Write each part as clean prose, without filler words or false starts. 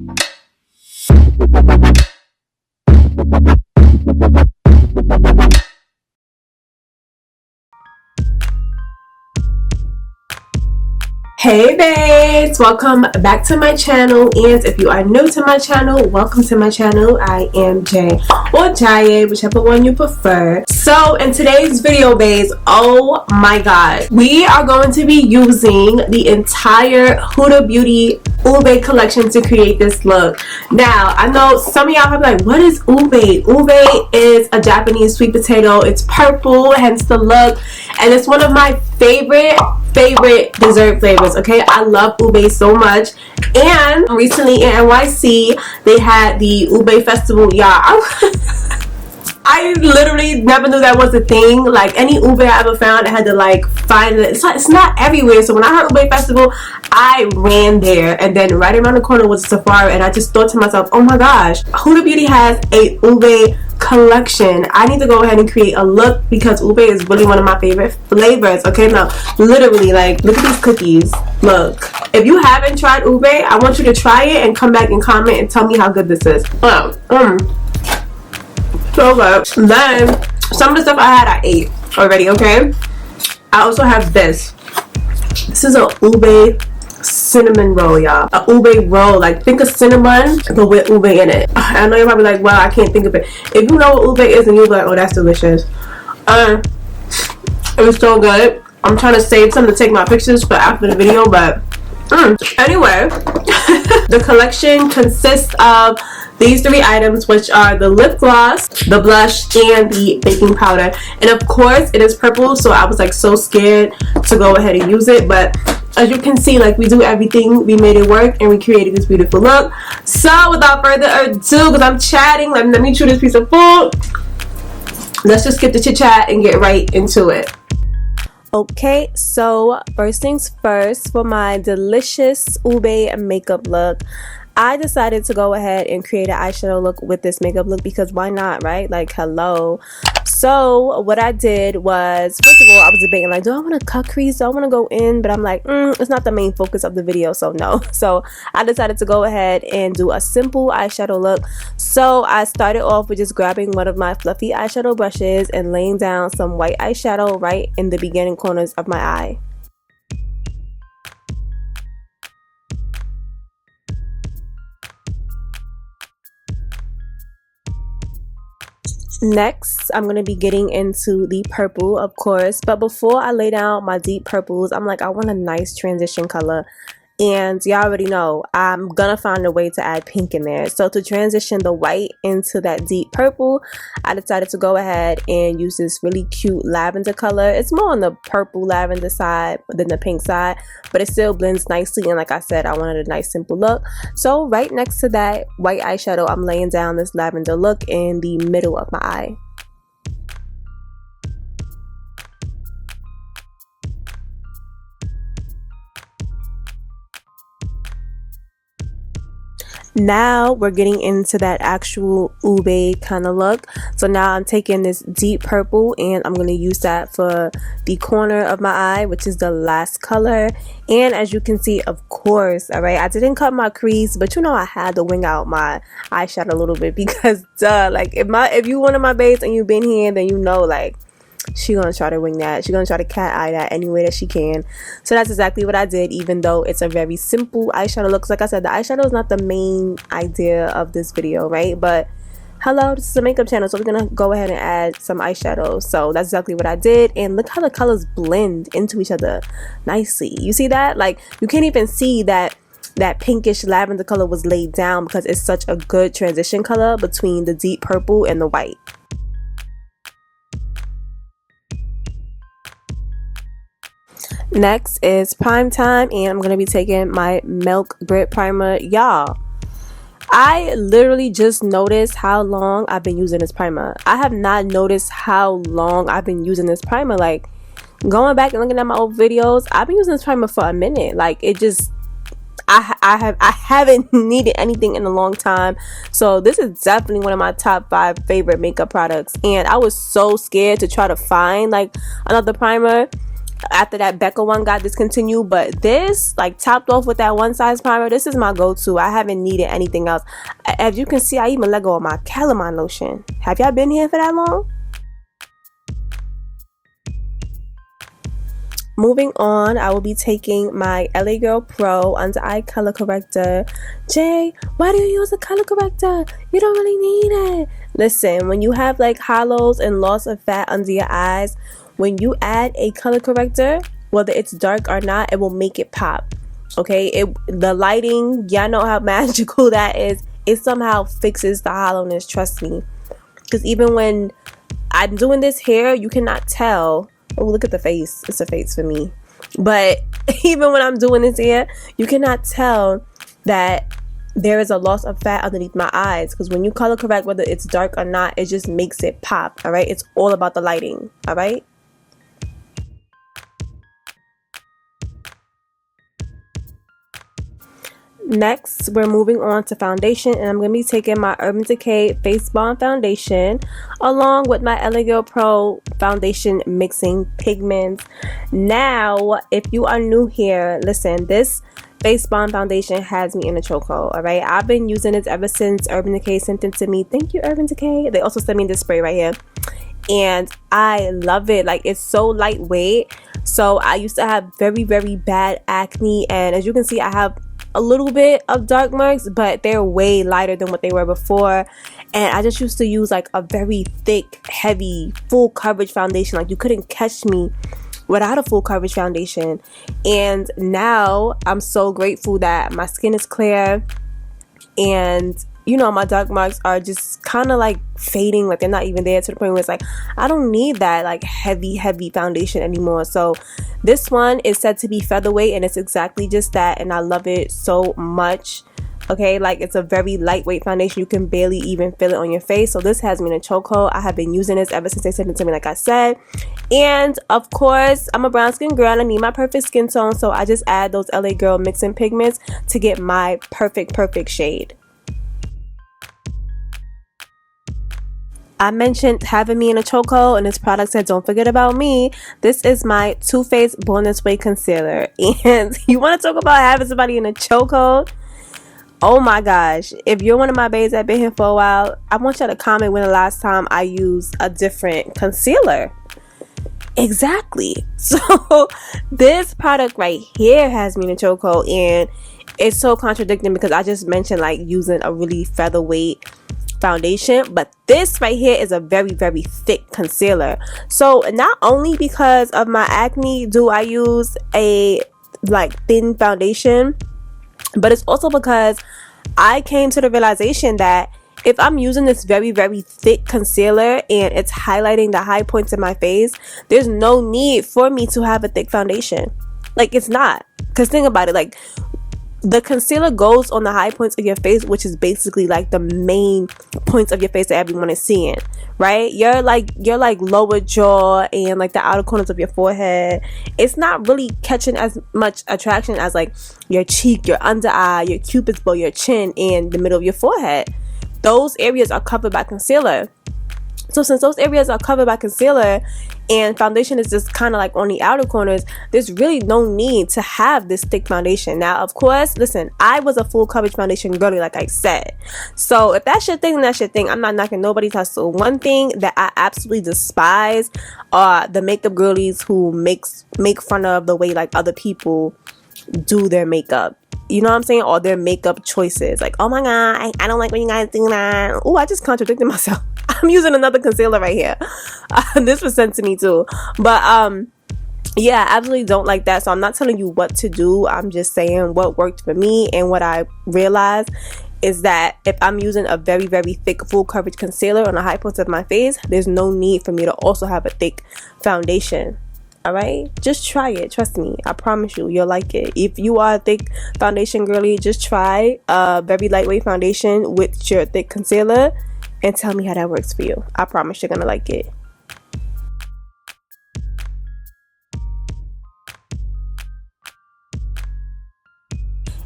Hey babes, welcome back to my channel, and if you are new to my channel, welcome to my channel. I am Jay or Jaiye, whichever one you prefer. So in today's video, babes, oh my god, we are going to be using the entire Huda Beauty ube collection to create this look. Now I know some of y'all probably like, what is ube? Ube is a Japanese sweet potato. It's purple, hence the look, and it's one of my favorite dessert flavors. Okay, I love ube so much, and recently in NYC they had the ube festival. Y'all, I literally never knew that was a thing. Like any ube I ever found, I had to like find it. It's not everywhere. So when I heard ube festival, I ran there, and then right around the corner was a safari, and I just thought to myself, oh my gosh, Huda Beauty has a ube collection. I need to go ahead and create a look because ube is really one of my favorite flavors. Okay, now literally, like, look at these cookies. Look, if you haven't tried ube, I want you to try it and come back and comment and tell me how good this is. So good. Then some of the stuff I ate already. Okay, I also have this. This is a ube cinnamon roll, y'all. A ube roll, like think of cinnamon but with ube in it. I know you're probably like, well, I can't think of it. If you know what ube is, and you're like, oh, that's delicious. It was so good. I'm trying to save some to take my pictures for after the video, but anyway, the collection consists of these three items, which are the lip gloss, the blush, and the baking powder. And of course it is purple, so I was like so scared to go ahead and use it, but as you can see, like, we do everything, we made it work, and we created this beautiful look. So without further ado, because I'm chatting, let me chew this piece of food. Let's just skip the chit chat and get right into it. Okay, so first things first, for my delicious ube makeup look, I decided to go ahead and create an eyeshadow look with this makeup look because why not, right? Like, hello. So what I did was, first of all, I was debating, like, do I want to cut crease? Do I want to go in? But I'm like, it's not the main focus of the video, so no. So I decided to go ahead and do a simple eyeshadow look. So I started off with just grabbing one of my fluffy eyeshadow brushes and laying down some white eyeshadow right in the beginning corners of my eye. Next, I'm going to be getting into the purple, of course, but before I lay down my deep purples, I'm like, I want a nice transition color. And y'all already know I'm gonna find a way to add pink in there. So to transition the white into that deep purple, I decided to go ahead and use this really cute lavender color. It's more on the purple lavender side than the pink side, but it still blends nicely. And like I said, I wanted a nice simple look. So right next to that white eyeshadow, I'm laying down this lavender look in the middle of my eye. Now we're getting into that actual ube kind of look. So now I'm taking this deep purple and I'm going to use that for the corner of my eye, which is the last color. And as you can see, of course, all right, I didn't cut my crease, but you know, I had to wing out my eyeshadow a little bit because duh, like if you one of my babes and you've been here, then you know, like, she gonna try to wing that. She gonna try to cat eye that any way that she can. So that's exactly what I did, even though it's a very simple eyeshadow look. Like I said, the eyeshadow is not the main idea of this video, right? But hello, this is a makeup channel, so we're gonna go ahead and add some eyeshadow. So that's exactly what I did, and look how the colors blend into each other nicely. You see that? Like, you can't even see that pinkish lavender color was laid down because it's such a good transition color between the deep purple and the white. Next is prime time, and I'm going to be taking my Milk Grip Primer. Y'all, I literally just noticed how long I've been using this primer. I have not noticed how long I've been using this primer. Like, going back and looking at my old videos, I've been using this primer for a minute. Like, it just, I haven't needed anything in a long time. So this is definitely one of my top 5 favorite makeup products, and I was so scared to try to find like another primer. after that Becca one got discontinued, but this, like, topped off with that one size primer, this is my go-to. I haven't needed anything else. As you can see, I even let go of my calamine lotion. Have y'all been here for that long? Moving on, I will be taking my LA Girl Pro Under Eye Color Corrector. Jay, why do you use a color corrector? You don't really need it. Listen, when you have like hollows and loss of fat under your eyes, when you add a color corrector, whether it's dark or not, it will make it pop. Okay, the lighting, y'all know how magical that is. It somehow fixes the hollowness, trust me. Because even when I'm doing this hair, you cannot tell. Oh, look at the face. It's a face for me. But even when I'm doing this hair, you cannot tell that there is a loss of fat underneath my eyes. Because when you color correct, whether it's dark or not, it just makes it pop. All right. It's all about the lighting. All right. Next, we're moving on to foundation, and I'm going to be taking my Urban Decay Face Bomb Foundation along with my LA Girl Pro Foundation Mixing Pigments. Now, if you are new here, listen, this Face Bomb Foundation has me in a chokehold, alright? I've been using this ever since Urban Decay sent it to me. Thank you, Urban Decay. They also sent me this spray right here, and I love it. Like, it's so lightweight. So I used to have very, very bad acne, and as you can see, I have a little bit of dark marks, but they're way lighter than what they were before. And I just used to use like a very thick, heavy, full coverage foundation. Like, you couldn't catch me without a full coverage foundation. And now I'm so grateful that my skin is clear, and you know, my dark marks are just kind of like fading, like they're not even there, to the point where it's like I don't need that like heavy foundation anymore. So this one is said to be featherweight, and it's exactly just that, and I love it so much. Okay, like, it's a very lightweight foundation. You can barely even feel it on your face. So this has me in a chokehold. I have been using this ever since they sent it to me, like I said. And of course, I'm a brown skin girl and I need my perfect skin tone, so I just add those LA Girl mixing pigments to get my perfect shade. I mentioned having me in a chokehold, and this product said don't forget about me. This is my Too Faced Born This Way concealer. And you want to talk about having somebody in a chokehold? Oh my gosh. If you're one of my babes that been here for a while, I want you to comment when the last time I used a different concealer. Exactly. So this product right here has me in a chokehold, and it's so contradicting because I just mentioned like using a really featherweight foundation, but this right here is a very thick concealer. So not only because of my acne do I use a like thin foundation, but it's also because I came to the realization that if I'm using this very thick concealer and it's highlighting the high points in my face, there's no need for me to have a thick foundation. Like, it's not. Because think about it, like, the concealer goes on the high points of your face, which is basically like the main points of your face that everyone is seeing, right? You're like lower jaw and like the outer corners of your forehead. It's not really catching as much attraction as like your cheek, your under eye, your cupid's bow, your chin, and the middle of your forehead. Those areas are covered by concealer. So since those areas are covered by concealer and foundation is just kind of like on the outer corners, there's really no need to have this thick foundation. Now, of course, listen, I was a full coverage foundation girly, like I said. So if that's your thing, then that's your thing. I'm not knocking nobody's hustle. One thing that I absolutely despise are the makeup girlies who make fun of the way like other people do their makeup. You know what I'm saying? Or their makeup choices. Like, oh my god, I don't like when you guys do that. Oh, I just contradicted myself. I'm using another concealer right here. This was sent to me too. But yeah, I absolutely don't like that. So I'm not telling you what to do. I'm just saying what worked for me, and what I realized is that if I'm using a very thick full coverage concealer on the high points of my face, there's no need for me to also have a thick foundation. Alright, just try it. Trust me, I promise you'll like it. If you are a thick foundation girly, just try a very lightweight foundation with your thick concealer and tell me how that works for you. I promise you're gonna like it.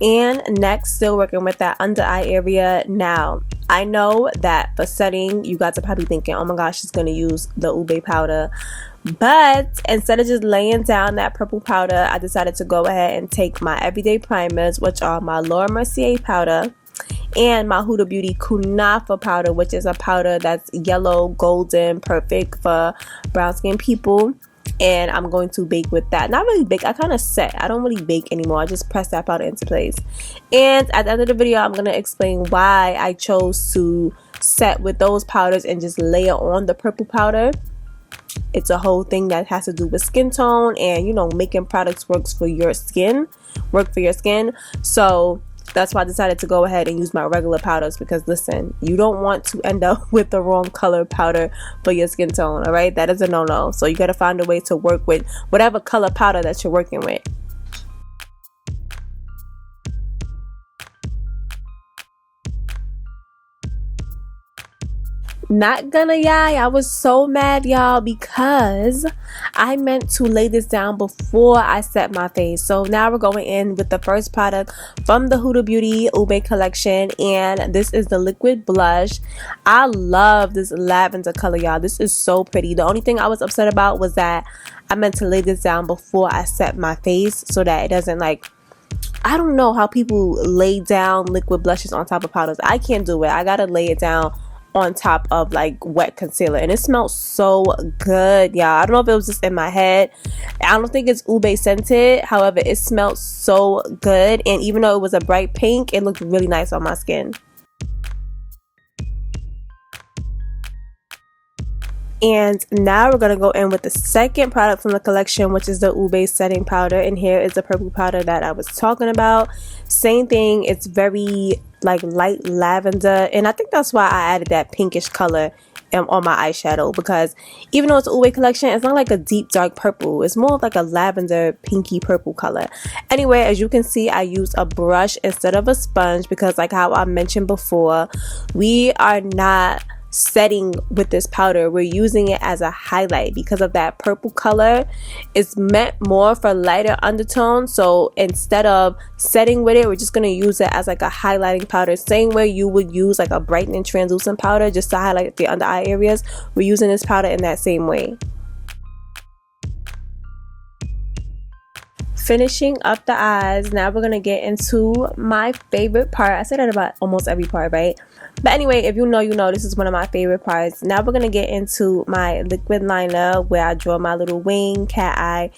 And next, still working with that under eye area. Now, I know that for setting, you guys are probably thinking, oh my gosh, she's gonna use the ube powder. But instead of just laying down that purple powder, I decided to go ahead and take my everyday primers, which are my Laura Mercier powder and my Huda Beauty Kunafa powder, which is a powder that's yellow golden, perfect for brown skin people. And I'm going to bake with that. Not really bake, I kind of set. I don't really bake anymore. I just press that powder into place. And at the end of the video, I'm going to explain why I chose to set with those powders and just layer on the purple powder. It's a whole thing that has to do with skin tone and, you know, making products work for your skin. So that's why I decided to go ahead and use my regular powders, because listen, you don't want to end up with the wrong color powder for your skin tone. All right, that is a no-no. So you got to find a way to work with whatever color powder that you're working with. Not gonna lie, I was so mad, y'all, because I meant to lay this down before I set my face. So now we're going in with the first product from the Huda Beauty Ube collection, and this is the liquid blush. I love this lavender color, y'all. This is so pretty. The only thing I was upset about was that I meant to lay this down before I set my face so that it doesn't, like, I don't know how people lay down liquid blushes on top of powders. I can't do it. I gotta lay it down on top of like wet concealer, and it smells so good, y'all. I don't know if it was just in my head. I don't think it's ube scented, however it smelled so good, and even though it was a bright pink, it looked really nice on my skin. And now we're going to go in with the second product from the collection, which is the Ube setting powder. And here is the purple powder that I was talking about. Same thing, it's very like light lavender, and I think that's why I added that pinkish color on my eyeshadow, because even though it's Ube collection, it's not like a deep dark purple. It's more of like a lavender pinky purple color. Anyway, as you can see, I used a brush instead of a sponge because, like how I mentioned before, we are not setting with this powder, we're using it as a highlight because of that purple color. It's meant more for lighter undertones, so instead of setting with it, we're just going to use it as like a highlighting powder, same way you would use like a brightening translucent powder just to highlight the under eye areas. We're using this powder in that same way. Finishing up the eyes, now we're gonna get into my favorite part. I say that about almost every part, right? But anyway, if you know, you know, this is one of my favorite parts. Now we're gonna get into my liquid liner, where I draw my little wing, cat eye.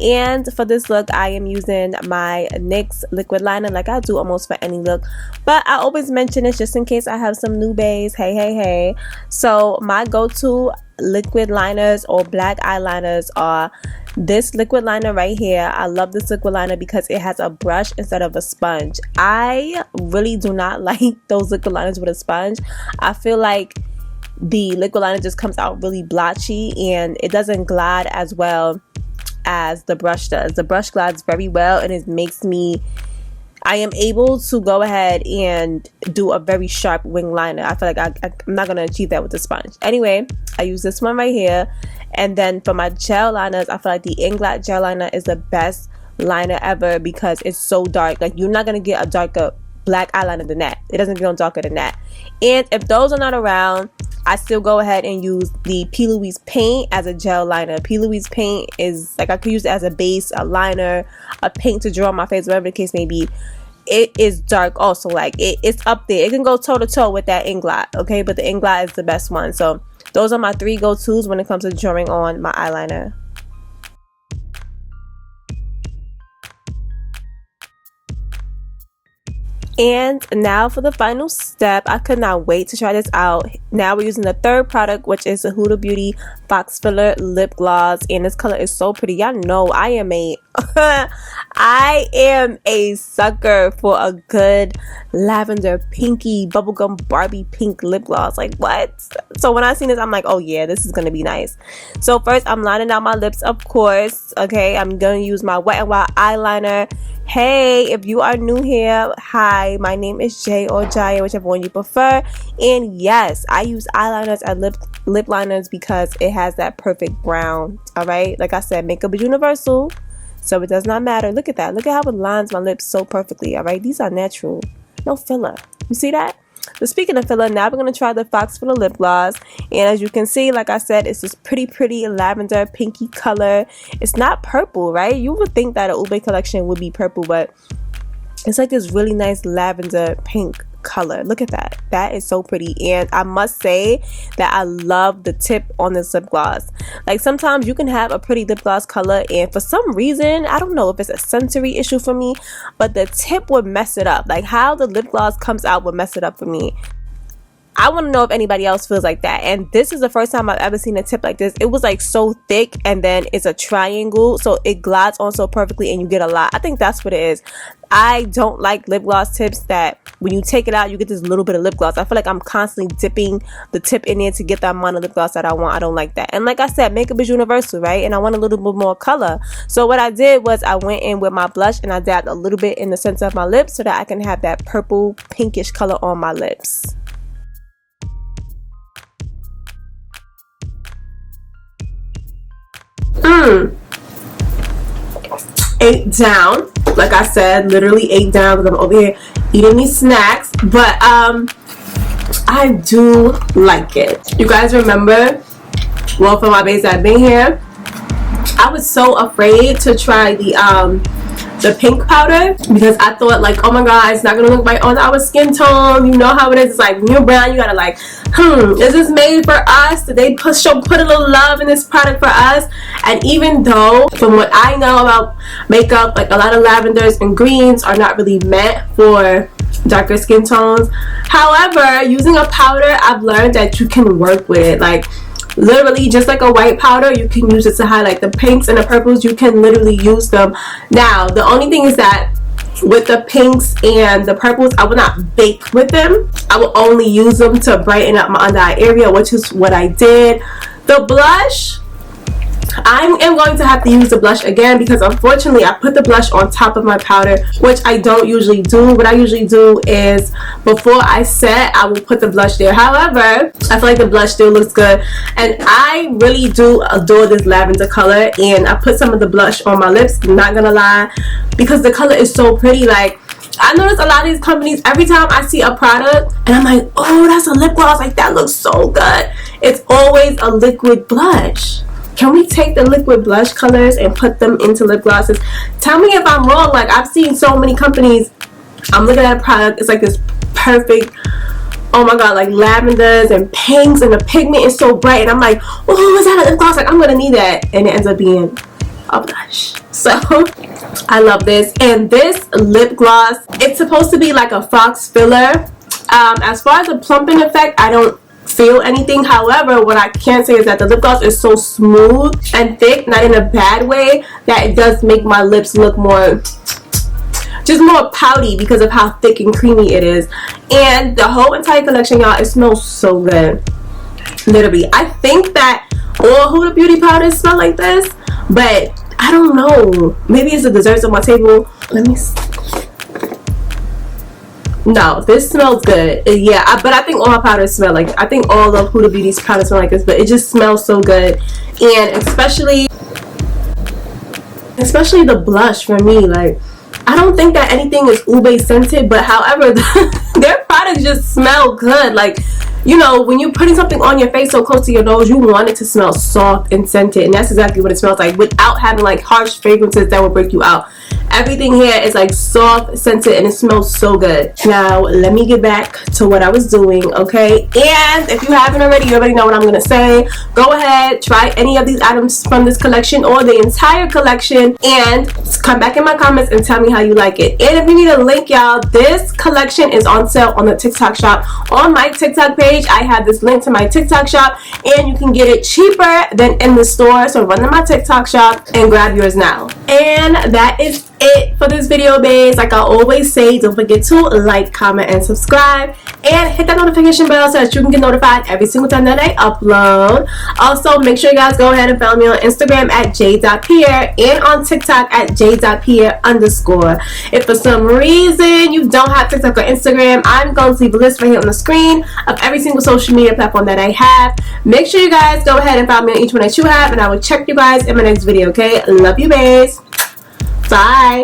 And for this look, I am using my NYX liquid liner, like I do almost for any look. But I always mention this just in case I have some new bays. Hey. So my go-to liquid liners or black eyeliners are this liquid liner right here. I love this liquid liner because it has a brush instead of a sponge. I really do not like those liquid liners with a sponge. I feel like the liquid liner just comes out really blotchy and it doesn't glide as well as the brush does. The brush glides very well, and it makes me, I am able to go ahead and do a very sharp wing liner. I feel like I'm not going to achieve that with the sponge. Anyway, I use this one right here. And then for my gel liners, I feel like the Inglot gel liner is the best liner ever because it's so dark. Like, you're not going to get a darker black eyeliner than that. It doesn't get no darker than that. And if those are not around, I still go ahead and use the P. Louise paint as a gel liner. P. Louise paint is like, I could use it as a base, a liner, a paint to draw on my face, whatever the case may be. It is dark also, like it's up there. It can go toe to toe with that Inglot, okay? But the Inglot is the best one. So those are my three go-tos when it comes to drawing on my eyeliner. And now for the final step. I could not wait to try this out. Now we're using the third product, which is the Huda Beauty Fox Filler Lip Gloss, and this color is so pretty. Y'all know I am a I am a sucker for a good lavender pinky bubblegum Barbie pink lip gloss. Like, what? So when I seen this, I'm like, oh yeah, this is gonna be nice. So first, I'm lining out my lips, of course. Okay, I'm gonna use my Wet n Wild eyeliner. Hey, if you are new here, hi, my name is Jay or Jaiye, whichever one you prefer. And yes, I use eyeliners and lip liners because it has that perfect brown. All right, like I said, makeup is universal, so it does not matter. Look at that. Look at how it lines my lips so perfectly. All right, these are natural, no filler. You see that? So speaking of filler, now we're going to try the Fox Filler lip gloss. And as you can see, like I said, it's this pretty lavender pinky color. It's not purple, right? You would think that an Ube collection would be purple, but it's like this really nice lavender pink color. Look at that. That is so pretty. And I must say that I love the tip on this lip gloss. Like sometimes you can have a pretty lip gloss color and for some reason, I don't know if it's a sensory issue for me, but the tip would mess it up. Like how the lip gloss comes out would mess it up for me. I want to know if anybody else feels like that. And this is the first time I've ever seen a tip like this. It was like so thick and then it's a triangle, so it glides on so perfectly and you get a lot. I think that's what it is. I don't like lip gloss tips that when you take it out you get this little bit of lip gloss. I feel like I'm constantly dipping the tip in there to get the amount of lip gloss that I want. I don't like that. And like I said, makeup is universal, right? And I want a little bit more color. So what I did was I went in with my blush and I dabbed a little bit in the center of my lips so that I can have that purple pinkish color on my lips. Ate down, like I said, literally ate down because I'm over here eating these snacks, but I do like it. You guys remember, well, for my bays that have been here, I was so afraid to try the pink powder because I thought like, oh my god, it's not gonna look right on our skin tone. You know how it is. It's like when you're brown, you gotta like, is this made for us? Did they put a little love in this product for us? And even though from what I know about makeup, like a lot of lavenders and greens are not really meant for darker skin tones. However, using a powder, I've learned that you can work with it. Like literally just like a white powder, you can use it to highlight the pinks and the purples. You can literally use them. Now the only thing is that with the pinks and the purples, I will not bake with them. I will only use them to brighten up my under eye area, which is what I did. The blush, I am going to have to use the blush again because unfortunately I put the blush on top of my powder, which I don't usually do. What I usually do is before I set, I will put the blush there. However, I feel like the blush still looks good and I really do adore this lavender color, and I put some of the blush on my lips, not gonna lie, because the color is so pretty. Like I notice a lot of these companies, every time I see a product and I'm like, oh, that's a lip gloss, like that looks so good, it's always a liquid blush. Can we take the liquid blush colors and put them into lip glosses? Tell me if I'm wrong. Like I've seen so many companies, I'm looking at a product, it's like this perfect, oh my god, like lavenders and pinks and the pigment is so bright and I'm like, oh, is that a lip gloss? Like I'm gonna need that, and it ends up being a blush. So I love this. And this lip gloss, it's supposed to be like a Fox filler. As far as the plumping effect, I don't feel anything. However, what I can say is that the lip gloss is so smooth and thick, not in a bad way, that it does make my lips look more, just more pouty because of how thick and creamy it is. And the whole entire collection, y'all, it smells so good. Literally, I think that all Huda beauty powders smell like this, but I don't know, maybe it's the desserts on my table. Let me see. No, this smells good. Yeah, but I think all her powders smell like, I think all of Huda Beauty's powders smell like this, but it just smells so good. And especially the blush for me, like I don't think that anything is ube scented, but however their products just smell good. Like, you know, when you're putting something on your face so close to your nose, you want it to smell soft and scented, and that's exactly what it smells like, without having like harsh fragrances that will break you out. Everything here is like soft, scented, and it smells so good. Now let me get back to what I was doing, okay? And if you haven't already, you already know what I'm gonna say. Go ahead, try any of these items from this collection or the entire collection, and come back in my comments and tell me how you like it. And if you need a link, y'all, this collection is on sale on the TikTok shop. On my TikTok page, I have this link to my TikTok shop, and you can get it cheaper than in the store. So run to my TikTok shop and grab yours now. And that is it for this video, babes. Like I always say, don't forget to like, comment, and subscribe, and hit that notification bell so that you can get notified every single time that I upload. Also, make sure you guys go ahead and follow me on Instagram at Jaiye.Pierre and on TikTok at Jaiye.Pierre_. If for some reason you don't have TikTok or Instagram, I'm going to leave a list right here on the screen of every single social media platform that I have. Make sure you guys go ahead and follow me on each one that you have, and I will check you guys in my next video, okay? Love you, babes. Bye.